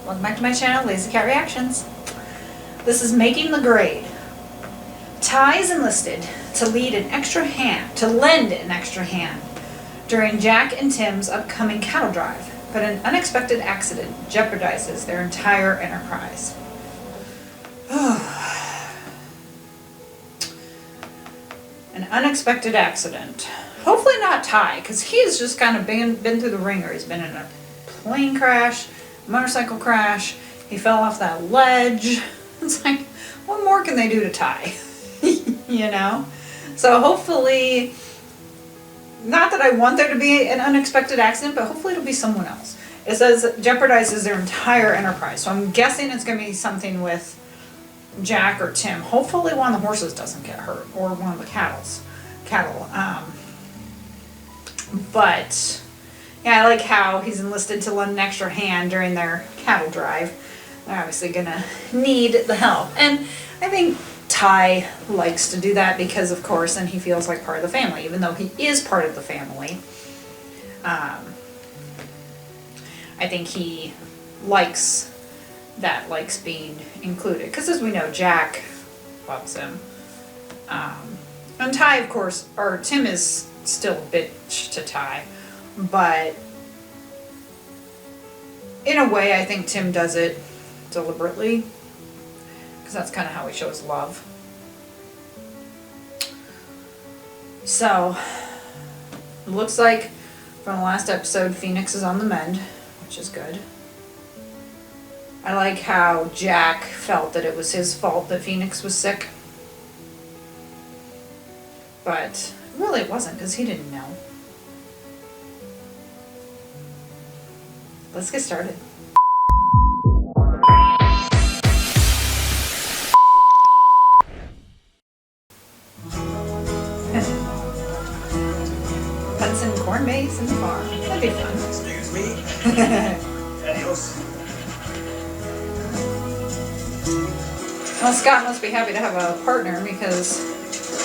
Welcome back to my channel, Lazy Cat Reactions. This is Making the Grade. Ty is enlisted to lend an extra hand during Jack and Tim's upcoming cattle drive, but an unexpected accident jeopardizes their entire enterprise. An unexpected accident. Hopefully not Ty, because he has just kind of been through the ringer. He's been in a plane crash, motorcycle crash. He fell off that ledge. It's like, what more can they do to Ty? You know? So hopefully, not that I want there to be an unexpected accident, but hopefully it'll be someone else. It says it jeopardizes their entire enterprise. So I'm guessing it's going to be something with Jack or Tim. Hopefully one of the horses doesn't get hurt, or one of the cattle. But yeah, I like how he's enlisted to lend an extra hand during their cattle drive. They're obviously gonna need the help, and I think Ty likes to do that because, of course, then he feels like part of the family, even though he is part of the family. I think he likes being included, because as we know, Jack loves him. And Ty, of course, or Tim is still a bitch to Ty, but in a way I think Tim does it deliberately, because that's kind of how he shows love. So it looks like from the last episode Phoenix is on the mend, which is good. I like how Jack felt that it was his fault that Phoenix was sick, but really it wasn't, because he didn't know. Let's get started. Hudson corn maze in the farm. That'd be fun. Excuse me. Adios. Well, Scott must be happy to have a partner, because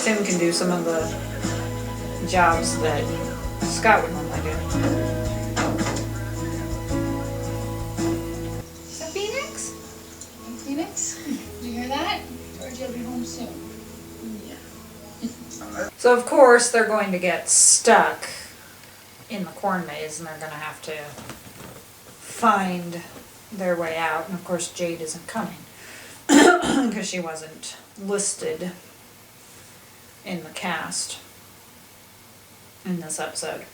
Tim can do some of the jobs that Scott would normally do. So Phoenix? Hey, Phoenix? Did you hear that? Or you'll be home soon? Yeah. So of course they're going to get stuck in the corn maze, and they're going to have to find their way out. And of course Jade isn't coming because she wasn't listed in the cast in this episode.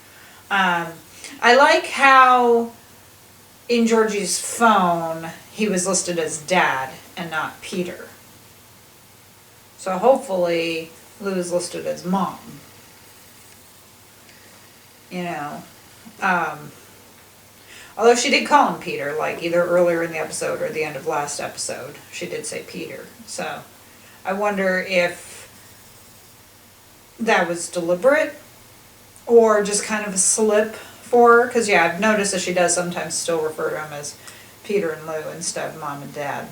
I like how in Georgie's phone he was listed as Dad and not Peter. So hopefully Lou is listed as Mom. You know, although she did call him Peter, like either earlier in the episode or the end of last episode, she did say Peter. So I wonder if that was deliberate or just kind of a slip for her, because yeah, I've noticed that she does sometimes still refer to him as Peter and Lou instead of Mom and Dad.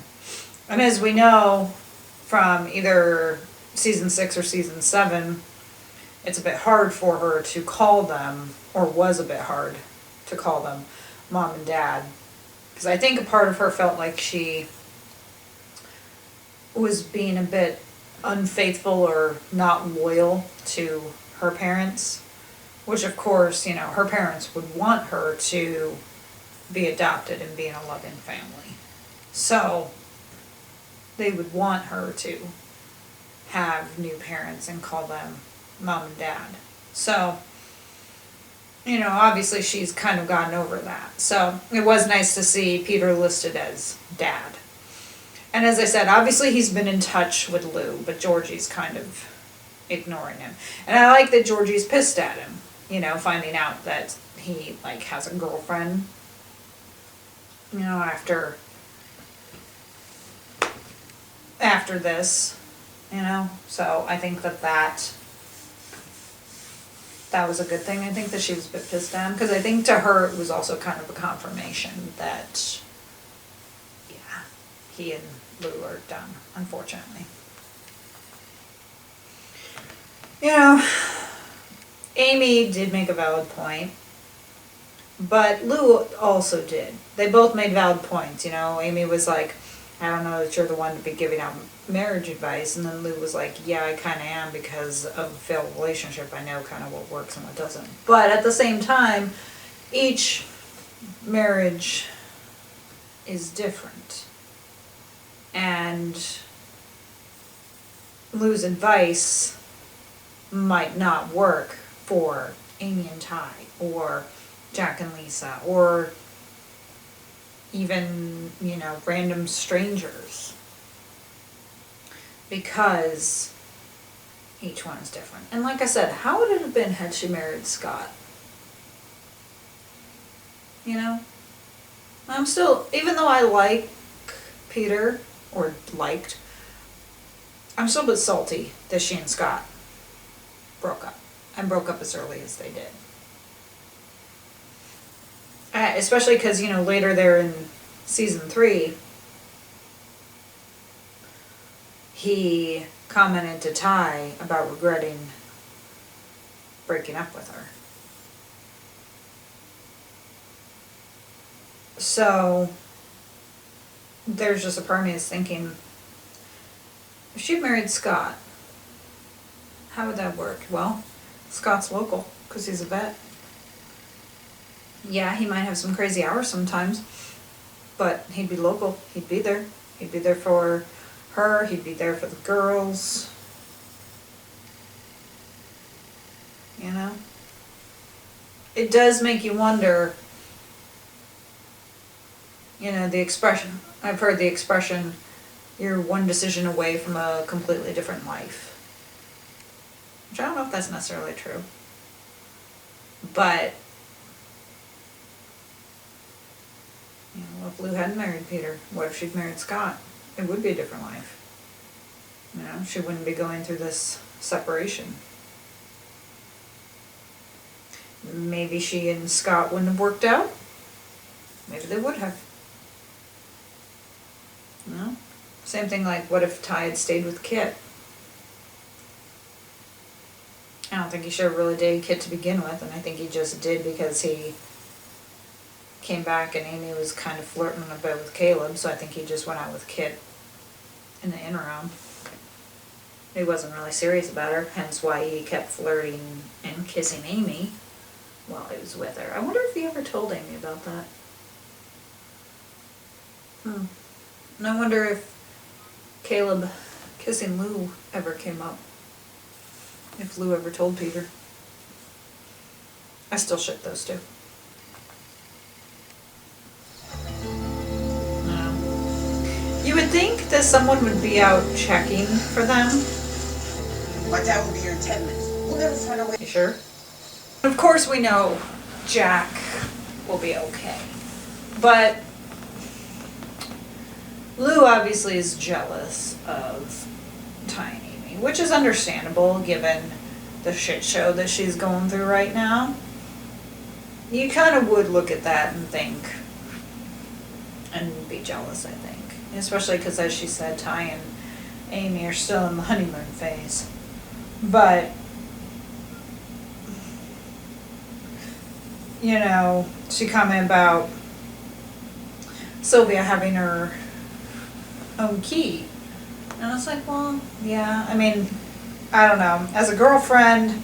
And as we know from either season 6 or season 7, it's a bit hard for her to call them, or was a bit hard to call them Mom and Dad, because I think a part of her felt like she was being a bit unfaithful or not loyal to her parents, which of course, you know, her parents would want her to be adopted and be in a loving family. So they would want her to have new parents and call them Mom and Dad. So, you know, obviously she's kind of gotten over that. So it was nice to see Peter listed as Dad. And as I said, obviously he's been in touch with Lou, but Georgie's kind of ignoring him. And I like that Georgie's pissed at him, you know, finding out that he, like, has a girlfriend, you know, after this, you know. So I think that was a good thing. I think that she was a bit pissed at him, because I think to her it was also kind of a confirmation that, yeah, he and Lou are done, unfortunately. You know, Amy did make a valid point, But Lou also did. They both made valid points, you know. Amy was like, I don't know that you're the one to be giving out marriage advice. And then Lou was like, yeah, I kind of am because of a failed relationship. I know kind of what works and what doesn't. But at the same time, each marriage is different. And Lou's advice might not work for Amy and Ty, or Jack and Lisa, or even, you know, random strangers. Because each one is different. And like I said, how would it have been had she married Scott? You know? I'm still, even though I like Peter, or liked, I'm still a bit salty that she and Scott broke up. And broke up as early as they did. Especially because, you know, later there in season 3, he commented to Ty about regretting breaking up with her. So, there's just a part of me that's thinking, if she married Scott, how would that work? Well, Scott's local, because he's a vet. Yeah, he might have some crazy hours sometimes, but he'd be local. He'd be there. He'd be there for her. He'd be there for the girls. You know? It does make you wonder, you know, the expression. I've heard the expression, you're one decision away from a completely different life. Which I don't know if that's necessarily true. But, you know, if Lou hadn't married Peter, what if she'd married Scott? It would be a different life. You know, she wouldn't be going through this separation. Maybe she and Scott wouldn't have worked out. Maybe they would have. You know? Same thing like, what if Ty had stayed with Kit? I don't think he should have really dated Kit to begin with, and I think he just did because he came back and Amy was kind of flirting a bit with Caleb, so I think he just went out with Kit in the interim. He wasn't really serious about her, hence why he kept flirting and kissing Amy while he was with her. I wonder if he ever told Amy about that. And I wonder if Caleb kissing Lou ever came up. If Lou ever told Peter. I still ship those two. You would think that someone would be out checking for them. My dad will be here in 10 minutes. We'll never find a way. You sure? Of course we know Jack will be okay. But Lou obviously is jealous of Ty and Amy, which is understandable given the shit show that she's going through right now. You kind of would look at that and think, and be jealous, I think. Especially because, as she said, Ty and Amy are still in the honeymoon phase. But, you know, she commented about Sylvia having her own key. And I was like, well, yeah, I mean, I don't know. As a girlfriend,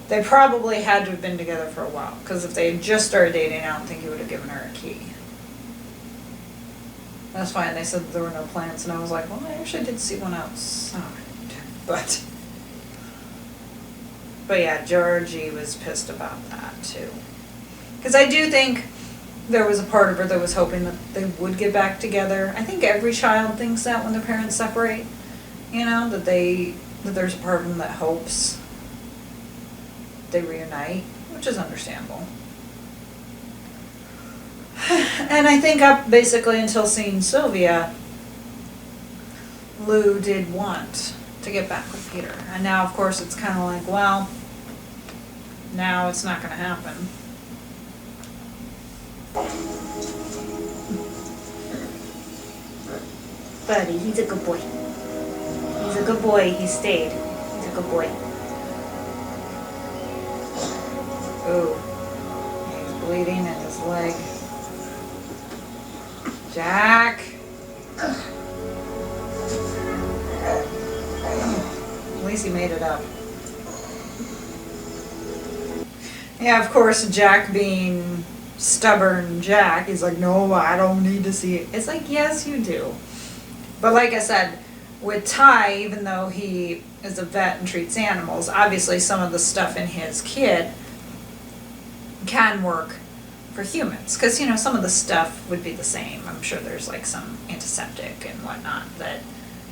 they probably had to have been together for a while. Because if they had just started dating, I don't think he would have given her a key. That's fine. They said that there were no plants, and I was like, well, I actually did see one outside. But yeah, Georgie was pissed about that too. Because I do think there was a part of her that was hoping that they would get back together. I think every child thinks that when their parents separate. You know, that there's a part of them that hopes they reunite, which is understandable. And I think up basically until seeing Sylvia, Lou did want to get back with Peter. And now, of course, it's kind of like, well, now it's not going to happen. Buddy, he's a good boy. He's a good boy. He stayed. He's a good boy. Ooh. He's bleeding in his leg. Jack. At least he made it up. Yeah, of course, Jack being stubborn Jack, he's like, no, I don't need to see it. It's like, yes, you do. But like I said, with Ty, even though he is a vet and treats animals, obviously some of the stuff in his kit can work for humans. Because, you know, some of the stuff would be the same. I'm sure there's like some antiseptic and whatnot that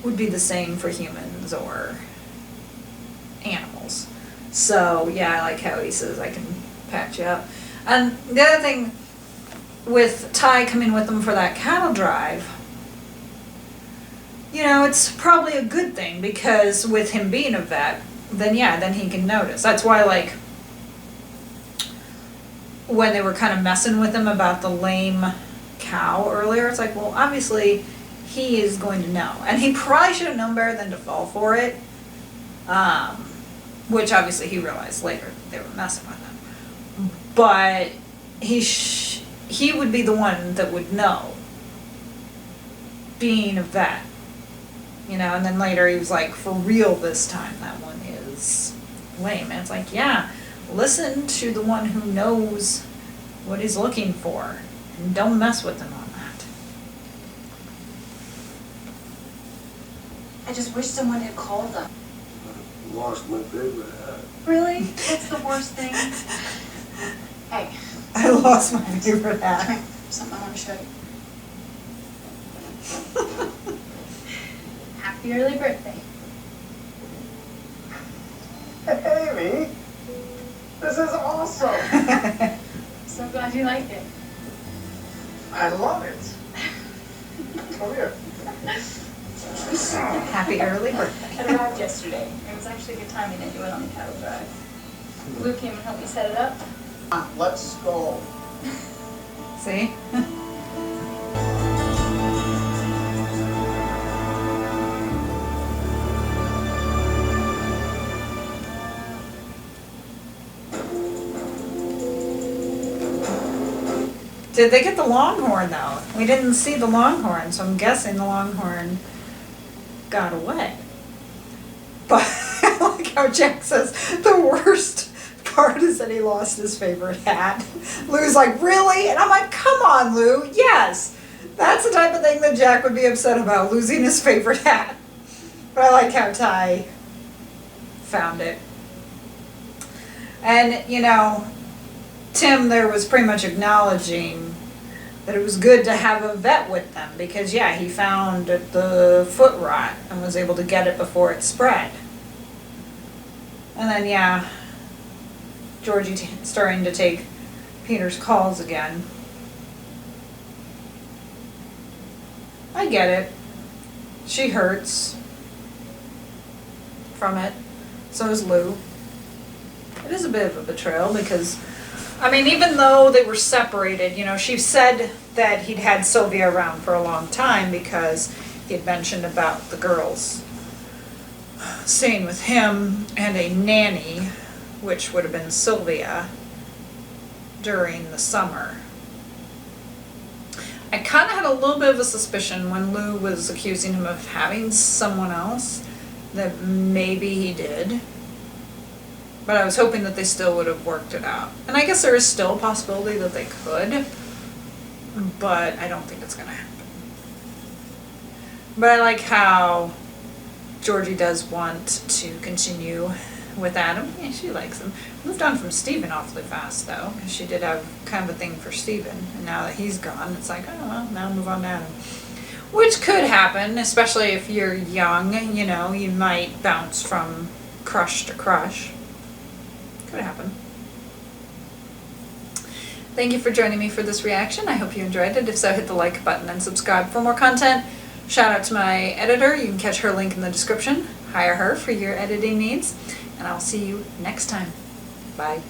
would be the same for humans or animals. So, yeah, I like how he says, I can patch you up. And the other thing, with Ty coming with them for that cattle drive, you know, it's probably a good thing, because with him being a vet, then yeah, then he can notice. That's why, like, when they were kind of messing with him about the lame cow earlier, it's like, well, obviously he is going to know. And he probably should have known better than to fall for it. Which obviously he realized later they were messing with him. But he would be the one that would know, being a vet. You know, and then later he was like, for real this time, that one is lame. And it's like, yeah, listen to the one who knows what he's looking for, and don't mess with him on that. I just wish someone had called them. I lost my favorite hat. Really? That's the worst thing. Hey. I lost my favorite hat. Something I want to show you. Happy early birthday. Amy, this is awesome. So glad you liked it. I love it. Come here. Happy early birthday. It arrived yesterday. It was actually good timing that you went on the cattle drive. Luke came and helped me set it up. Let's go. See? Did they get the longhorn though? We didn't see the longhorn, so I'm guessing the longhorn got away. But I like how Jack says the worst part is that he lost his favorite hat. Lou's like, really? And I'm like, come on, Lou. Yes. That's the type of thing that Jack would be upset about, losing his favorite hat. But I like how Ty found it. And, you know, Tim there was pretty much acknowledging that it was good to have a vet with them, because yeah, he found the foot rot and was able to get it before it spread. And then yeah, Georgie starting to take Peter's calls again. I get it. She hurts from it. So is Lou. It is a bit of a betrayal, because I mean, even though they were separated, you know, she said that he'd had Sylvia around for a long time because he had mentioned about the girls staying with him and a nanny, which would have been Sylvia, during the summer. I kind of had a little bit of a suspicion when Lou was accusing him of having someone else that maybe he did. But I was hoping that they still would have worked it out. And I guess there is still a possibility that they could, but I don't think it's going to happen. But I like how Georgie does want to continue with Adam. Yeah, she likes him. Moved on from Stephen awfully fast, though, because she did have kind of a thing for Stephen. And now that he's gone, it's like, oh, well, now move on to Adam. Which could happen, especially if you're young, you know, you might bounce from crush to crush. Could happen. Thank you for joining me for this reaction. I hope you enjoyed it. If so, hit the like button and subscribe for more content. Shout out to my editor. You can catch her link in the description. Hire her for your editing needs. And I'll see you next time. Bye.